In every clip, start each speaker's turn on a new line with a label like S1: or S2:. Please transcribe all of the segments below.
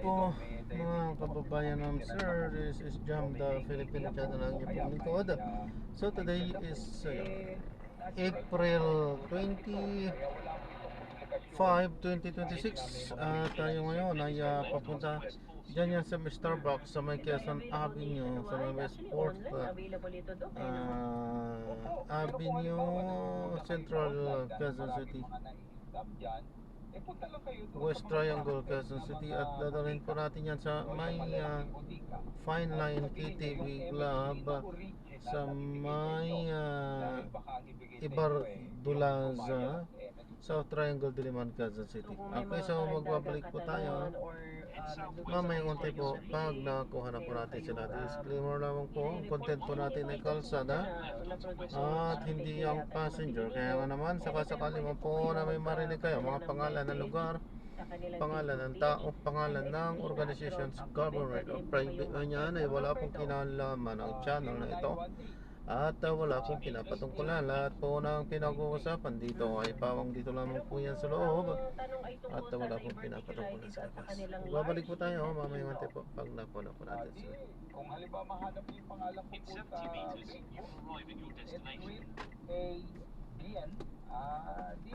S1: po mga kababayan ng sir. This is Jam, the Filipino channel ng inyong lingkod. So today is April 25, 2026. Tayo ngayon ay papunta dyan yan sa Starbucks sa may Quezon Avenue, sa may Westport Avenue, Central Quezon City, West Triangle, Quezon City. At dadalhin po natin yan sa may Fine Line KTV Club sa may Ibardulaza, South Triangle, Diliman, Quezon City. Okay, so magbabalik po tayo mamaya konti po pag nakakuha na po natin sila. Disclaimer lamang po, ang content po natin ay kalsada at hindi ang passenger. Kaya nga naman, sakasakali mo po na may marinig kayo mga pangalan ng lugar, pangalan ng tao, pangalan ng organizations, government o private na yan, ay wala pong kinalaman ang channel na ito. At wala pong pinapatungkulan. Lahat po ng pinag-uusapan dito ay pawang dito lamang po yan sa loob. At wala pong pinapatungkulan sa labas. Babalik po tayo mamaya mante po pag napuna po natin sila.
S2: Kung halimbawa mahanap niyo yung pangalan po sa ABN, di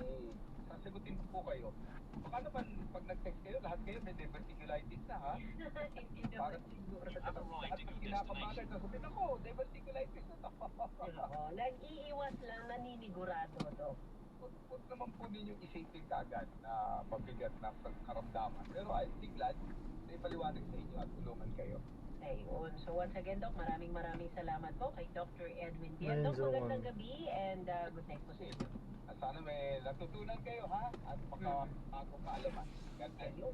S2: sasagutin po kayo. Baka naman pag nag-text kayo, lahat kayo may diverticulitis na, ha? Para siguro at pag kinakabalan, sasabihin ako, diverticulitis na to.
S3: Nag-iiwas lang, naninigurado to.
S2: Huwag naman po ninyong isipin kagad na mabigat na karamdaman. Pero I'll be glad na ipaliwanag sa inyo at tulungan kayo.
S3: Ayun. So once again, Doc, maraming salamat po kay Dr. Edwin Diaz. Doc, magandang gabi and good night po sa inyo.
S2: At sana may natutunan kayo, ha? At makakong kaalaman. God bless you.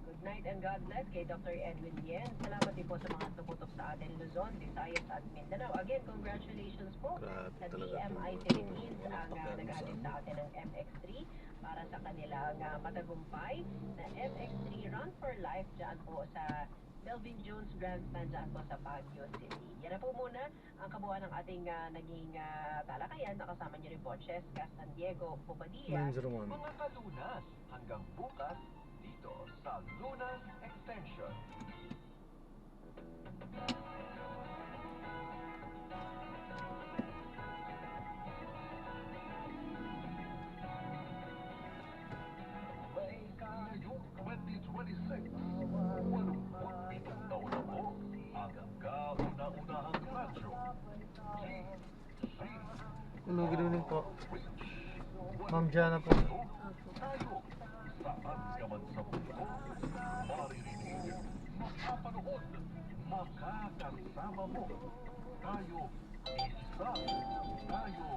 S3: Good night and God bless kay Dr. Edwin Diaz. Salamat din po sa mga tumutok sa atin Luzon, Visayas at Mindanao. Again, congratulations po sa DMI Philippines ang nag-atin sa atin ng MX3 para sa kanilang matagumpay na MX3 Run for Life dyan po sa Melvin Jones Grandstand dyan po sa Baguio City. Yan na po muna ang kabuuan ng ating naging talakayan. Nakasama niyo rin po Cheska San Diego Bobadilla.
S4: Mga kalunas hanggang bukas dito sa Lunas Extension. Ngayong 2026, 87 taon na po ang kauna-unahang radyo.
S1: Hello, good evening po. Ma'am Jana po.
S4: Tayo, saan ka man sa mundo, maririnig, makapanood, makakasama mo. Tayo, isa, tayo,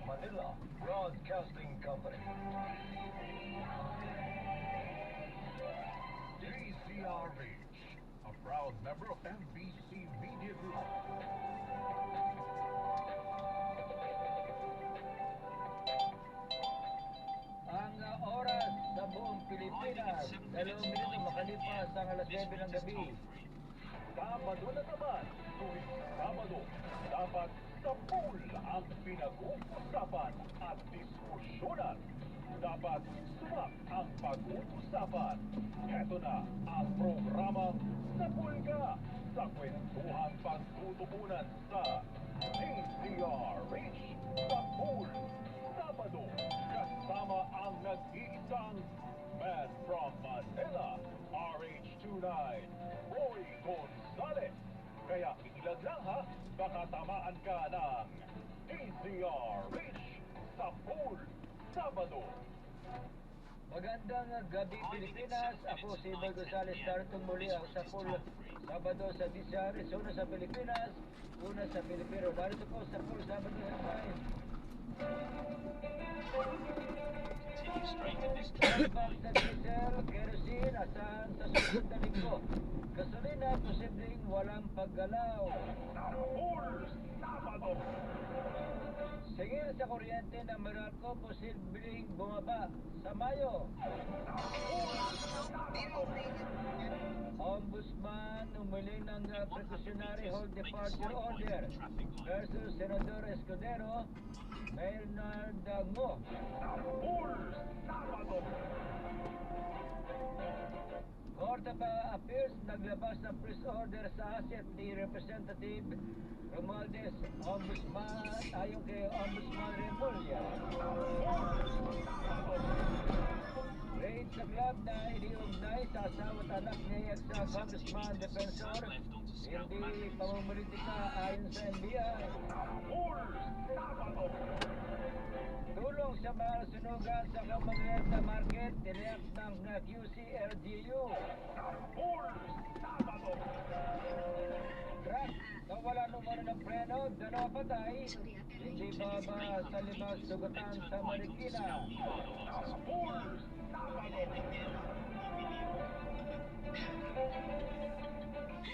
S4: Manila Broadcasting Company. DCRH, a proud member of MBC Media Group.
S5: Ang oras sa buong Pilipinas, 2 minuto makalipas ang alas 9 ng gabi.
S4: Sabado na naman, tuwing Sabado, dapat sa pool ang pinag-uusapan at diskusyonan. Dapat sumak ang pag-uusapan. Ito na ang programa Sa Pool Ka, sa kwentuhan pagtutuunan sa DCRH Sa Pool. Sabado, kasama ang nag-iisang man from Manila, RH29, Roy Gonzalez. Kaya ilag lang, ha, baka tamaan ka ng DCRH Sa Pool. Sabado.
S5: Magandang gabi Pilipinas. Ako si Roy Gonzalez. Darito muli ang sa pool Sabado sa DCRH. Una sa Pilipinas, una sa Pilipino. Darito po sa pool Sabado sa Rollback sa diesel, kerosene, asahan sa susunod na linggo. Gasolina, posibleng walang paggalaw. Singil sa kuryente ng Meralco, posibleng bumaba sa Mayo. Ombudsman umiling ng precautionary hold departure order versus Senador Escudero, Bernard Ngo. Court of Appeals naglabas ng freeze order sa asset ni Representative Romualdez, Ombudsman, ayon kay Ombudsman Remulla. Raid sa club na iniugnay sa asawa at anak niya sa Congressman Defensor, hindi pamumulitika ayon sa NBI. Tulong sa mga sunugan sa Commonwealth na market, tiniyak ng QC-LGU. Truck, nawala numero ng preno, dalawa patay, hindi baba sa 5 sugatan sa Marikina.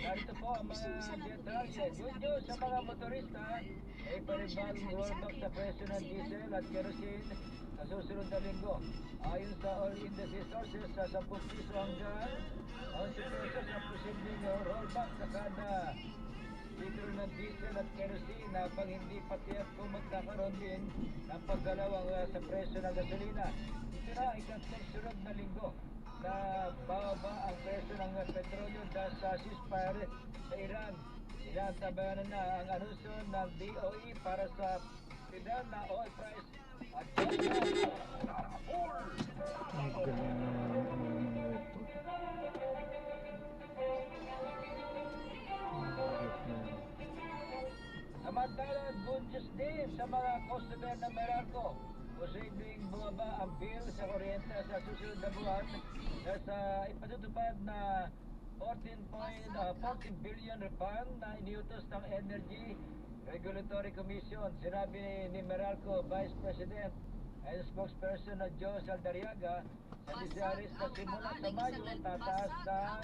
S5: Narito po ang mga detalye. Yun sa mga motorista, ay panibagong rollback sa presyo ng diesel at kerosene sa susunod na linggo. Ayon sa all industry sources, sa 10 piso hanggang 11 pesos ang posibleng rollback sa kada litro ng diesel at kerosene habang hindi patiyak kung magkakaroon din ng paggalawang sa presyo ng gasolina. Ito na ay sunod na linggo na bababa ang presyo ng petrolyo dahil sa ceasefire sa Iran. Tinatabayanan na ang anunsyo ng DOE para sa final na oil price at
S1: Ang galing naman ito.
S5: Samantala, good news din sa mga customer ng Meralco. Posibleng bumaba ang bill sa kuryente sa susunod na buwan dahil sa ipatutupad na 14 billion refund na iniutos ng Energy Regulatory Commission. Sinabi ni Meralco Vice President and spokesperson na Joe Saldariaga sa Disaris na simula sa Mayo tataas ng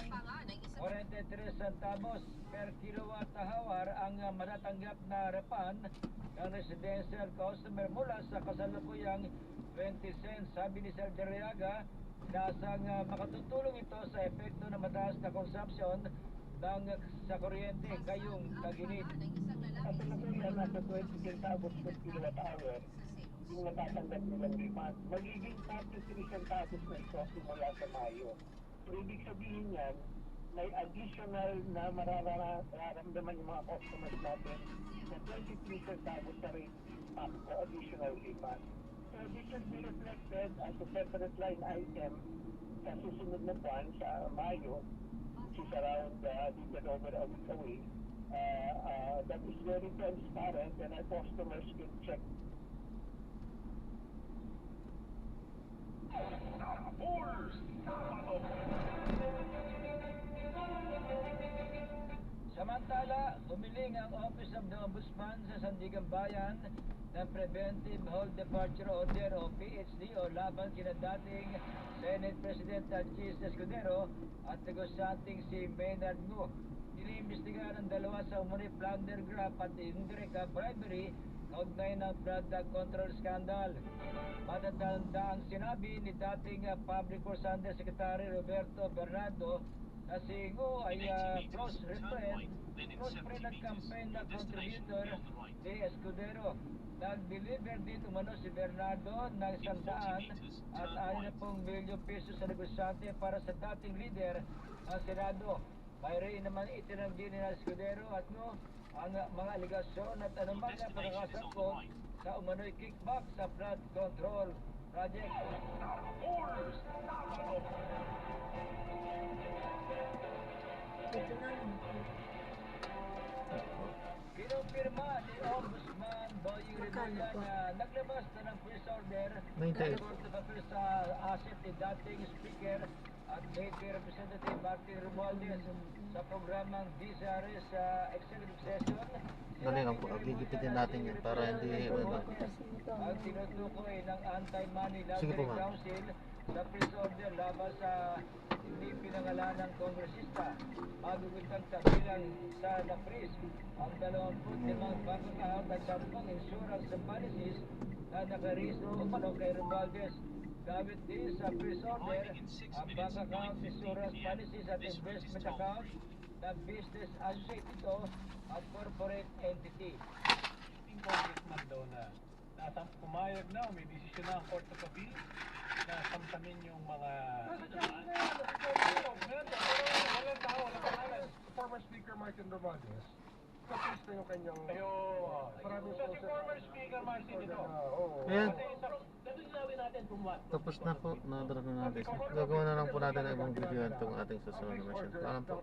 S5: 43 centavos per kilowatt hour ang matatanggap na refund ng residential customer mula sa kasalukuyang 20 cents. Sabi ni Saldariaga, inaasang makatutulong ito sa epekto ng mataas na consumption sa kuryente ngayong tag-init.
S6: At yan nasa 20 centavos per kilowatt hour yung natatanggap nilang refund. Magiging 43 centavos na ito simula sa Mayo. So, ibig sabihin yan, may additional na mararamdaman yung mga customers natin na 23 centavos sa rate impact o additional refund. So, this will be reflected as a separate line item sa susunod na buwan sa Mayo, which is around little over a week away. That is very transparent and our customers can check.
S5: Samantala, humiling ang Office of the Ombudsman sa Sandigan Bayan ng Preventive Hold Departure Order o PHD o laban kina dating Senate President Chis Escudero at negosyanteng si Maynard Ngo. Iniimbestigahan ang dalawa sa umuni plunder graft at indirect bribery kaugnay ng product control scandal. Matatanda ang sinabi ni dating Public Works Undersecretary Roberto Bernardo na si Ngo ay close friend at campaign na contributor ni Escudero. Nag-deliver din umano si Bernardo ng 100 at 60 milyong pesos sa negosyante para sa dating leader ng Senado. Mayroon naman itinanggi ni Escudero at Ngo ang mga aligasyon at anumang pagkakasangkot sa umano'y kickback sa flood control project. Kinumpirma ni Ombudsman Boying Tribunal na naglabas na ng first order
S1: 98.
S5: sa Court of Appeals sa asset ni dating Speaker at late Representative Martin Romualdez sa programang DSRS sa executive session.
S1: Dali lang po, gigipitin natin yan para hindi
S5: Ang tinutukoy ng Anti-Money
S1: Sige po,
S5: Laundering
S1: ma'am.
S5: Council sa first order laban sa hindi pinangalanang kongresista. Magugutang sa bilang sa na-freeze ang 25 bagong ahon at 10 insurance and policies na nakariso umano kay Romualdez. Gamit din sa first order ang bank account, insurance policies at investment account na business associate ito at corporate entity.
S7: Yung congressman daw na nasa pumayag na o may desisyon na ang Court of Appeal na samsamin yung mga
S2: Walang tao, walang pangalan. Former Speaker Martin Romualdez. Tapos na yung kanyang... Maraming
S7: so si former Speaker Martin ito.
S1: Ayan,
S7: Kasi linawin natin kung what.
S1: tapos na po, nadarag na natin. Gagawa na lang po natin ng ibang video itong ating susunod na mission. Paalam po.